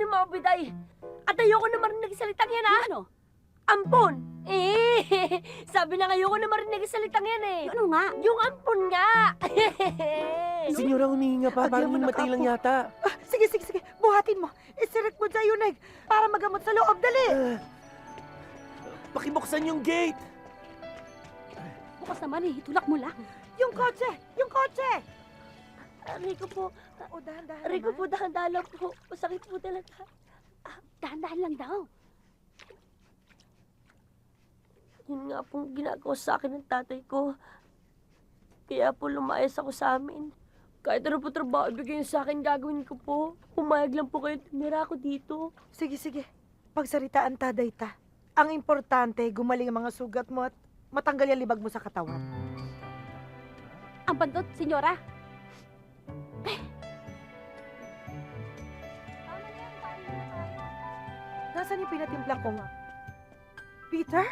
ni Mama Biday. At ayoko na marinig salitang yan, ha? Ano? Ampon! Sabi na ayoko na marinig salitang yan, eh. Ano nga? Yung ampon nga! Senyora, humihinga pa. Parang Agyan mo na matay lang kapo. yata. Sige, sige, sige. Buhatin mo. Isirik mo sa Yuneg para magamot sa loob. Dali! Pakibuksan yung gate! Bukas naman eh, itulak mo lang. Yung kotse! Yung kotse! Rico po, O, dahan-dahan Rico naman. po, dahan-dahan lang po. Masakit po talaga. Dahan-dahan lang daw. Yun nga pong ginagawa sa akin ng tatay ko. Kaya po lumayas ako sa amin. Kahit ano po trabaho ibigay niyo sa akin, gagawin ko po. Pumayag lang po kayo, tumira ako dito. Sige, sige. Pagsaritaan ta, Dayta. Ang importante, gumaling ang mga sugat mo at matanggal yung libag mo sa katawan. Ang bandot, senyora. Nasaan yung pinatimplang ko nga? Peter?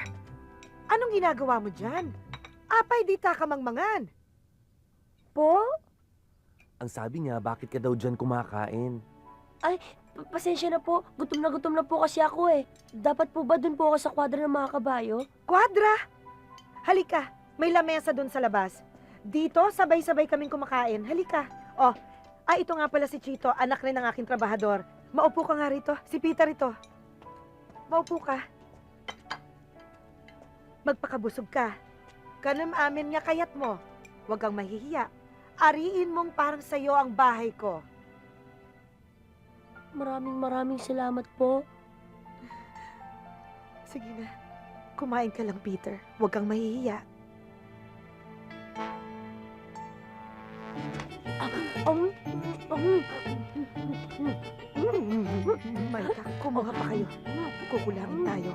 Anong ginagawa mo dyan? Apay di ta kamangmangan. Po? Ang sabi niya, bakit ka daw dyan kumakain? Pasensya na po. Gutom na po kasi ako eh. Dapat po ba dun po ako sa kwadra ng mga kabayo? Kwadra! Halika, may lamesa doon sa labas. Dito, sabay-sabay kaming kumakain. Halika. Oh, ito nga pala si Chito, anak rin ng aking trabahador. Maupo ka nga rito. Si Peter ito. Maupo ka. Magpakabusog ka. Kanam amin nga kayat mo. Huwag kang mahihiya. Ariin mong parang sa'yo ang bahay ko. Maraming salamat po. Sige na. Kumain ka lang, Peter. Huwag kang mahihiya. Maita, kumuha pa kayo. Kukulangin tayo.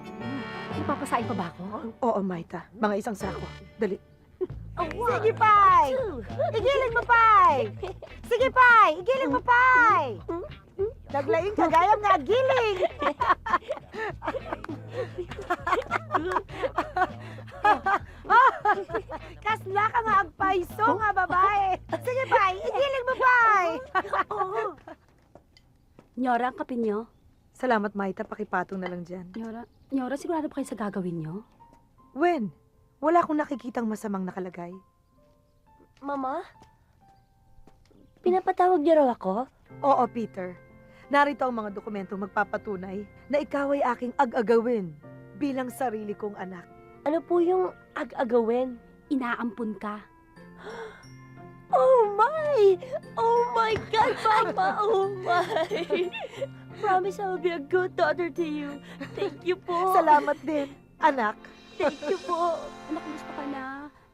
Ipapasain pa ba ako? Oo, Maita. Mga isang sako. Dali. Sige, Sige, Pai! Igiling mo, Pai! Sige, Pai! Igiling mo, Pai! Naglaing kagayam nga giling! Kasla ka nga ang paiso nga, babae! Sige, Pai! Igiling mo, Pai! Nyora, ang kape nyo. Salamat, Maita. Pakipatong na lang dyan. Nyora, sigurado ba kayo sa gagawin nyo? When? Wala akong nakikitang masamang nakalagay. Mama? Pinapatawag niyo raw ako? Oo, Peter. Narito ang mga dokumentong magpapatunay na ikaw ay aking ag-agawin bilang sarili kong anak. Ano po yung ag-agawin? Inaampun ka. Oh my! Oh my God, Papa! Oh my! Promise I will be a good daughter to you. Thank you po. Salamat din, anak. Thank you po. Anak, kumusta ka na?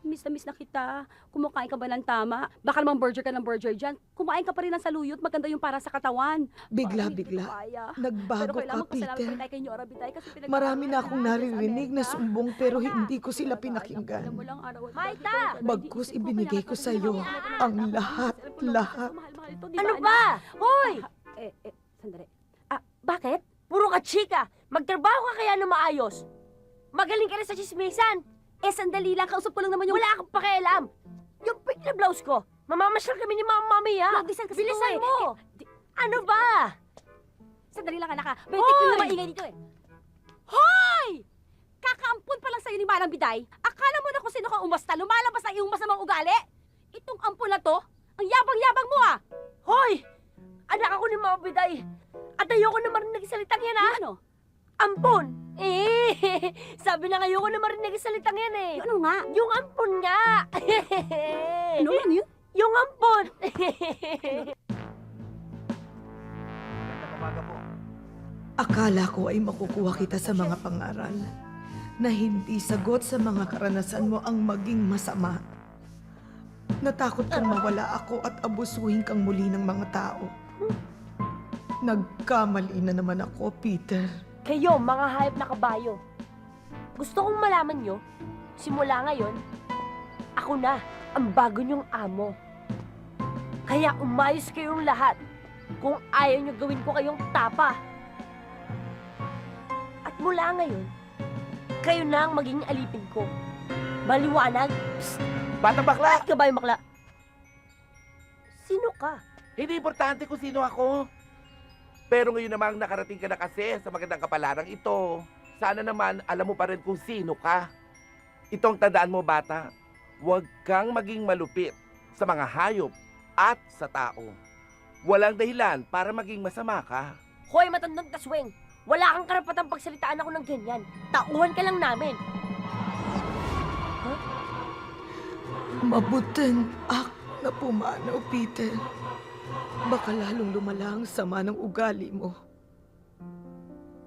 Miss na kita. Kumakain ka ba ng tama? Baka namang burger ka ng burger dyan. Kumain ka pa rin ng saluyot. Maganda yung para sa katawan. Bigla-bigla. Pero Nagbago kailangan ka, magpasalamat Peter. pa rin tayo kay Nyora Bitay kasi Marami na akong naririnig na Amerika. sumbong pero hindi ko sila pinakinggan. Alam mo lang, araw at Maita! gabi, Bagkus ibinigay ko sa iyo ang lahat. Mahal-mahal ito, di Ano anak? ba? Hoy! Sandali. Bakit? Puro ka chika. Magtrabaho ka kaya na maayos. Magaling ka na sa chismisan. Sandali lang. Kausap ko lang naman yung... Wala kang pakialam. Yung pink na blouse ko. Mamamasyal kami ni Mama Mami, ha? Mag-design kasi Bilisan ito, mo. Ano ba? Sandali lang, anak. Bentik yung Hoy! maingay dito eh. Hoy! Kakaampun pa lang sa'yo ni Manang Biday. Akala mo na kung sino ka umasta, lumalabas na iyong masamang ugali? Itong ampun na to, ang yabang-yabang mo ah! Hoy! Anak ako ni Mama Biday. At ayoko na marinig salitang yan, ha? Ano? Ampon! Sabi na ayoko na marinig salitang yan, eh. Ano nga? Yung ampon nga! Ano yun? Yung ampon! Akala ko ay makukuha kita sa mga pangaral na hindi sagot sa mga karanasan mo ang maging masama. Natakot kang mawala ako at abusuhin kang muli ng mga tao. Nagkamali na naman ako, Peter. Kayo, mga hayop na kabayo. Gusto kong malaman nyo, simula ngayon, ako na ang bago nyong amo. Kaya umayos kayong lahat kung ayaw nyo gawin ko kayong tapa. At mula ngayon, kayo na ang maging alipin ko. Maliwanag? Psst! Batang bakla! Bakit ka ba yung makla? Sino ka? Hindi importante kung sino ako. Pero ngayon namang nakarating ka na kasi sa magandang kapalarang ito. Sana naman alam mo pa rin kung sino ka. Itong tandaan mo, bata, huwag kang maging malupit sa mga hayop at sa tao. Walang dahilan para maging masama ka. Hoy, matandang kasweng! Wala kang karapatang pagsalitaan ako ng ganyan. Tauhan ka lang namin. Mabuting ak na pumanaw, Peter. Baka lalong lumala ang sama ng ugali mo.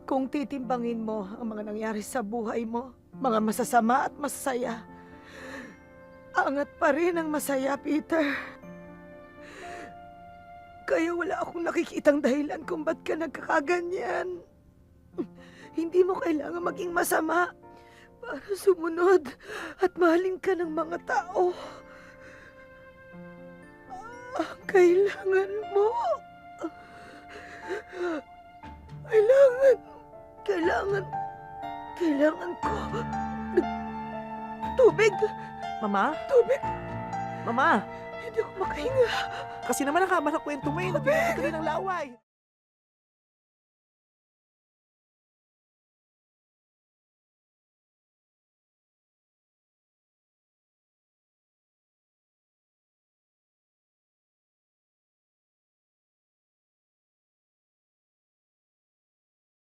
Kung titimbangin mo ang mga nangyari sa buhay mo, mga masasama at masaya, angat pa rin ang masaya, Peter. Kaya wala akong nakikitang dahilan kung ba't ka nagkakaganyan. Hindi mo kailangan maging masama para sumunod at mahalin ka ng mga tao. Ang kailangan mo. Kailangan ko. Tubig! Mama? Tubig! Mama! Hindi ako makahinga. Kasi naman nakama na kwento mo eh. Nagbibigay ng laway.